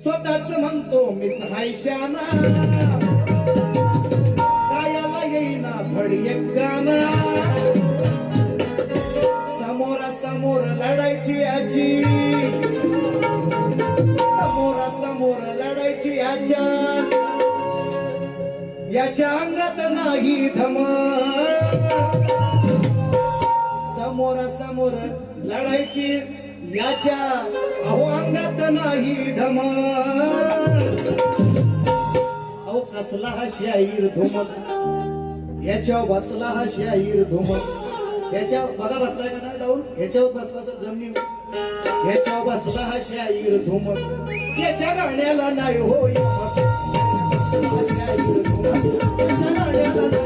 स्वतःच म्हणतो मीच हाय शाना, कायाला येईना धड एक गाना. समोरासमोर लढायची याची, समोरासमोर लढायची याच्या अंगात नाही धमक. समोरासमोर लढायची याच्या अहो अंगात नाही धमक. अहो कसला हा शाहीर धुमक, याच्या बसला हा शाहीर धुमक. याच्या बघा बसलाय का नाही जाऊन, ह्याच्यावर बसला सर जमिनी, ह्याच्या बसला हा शाहीर धुमक. याच्या गाण्याला नाही होय शाहीर धुमक, याच्या गाण्याला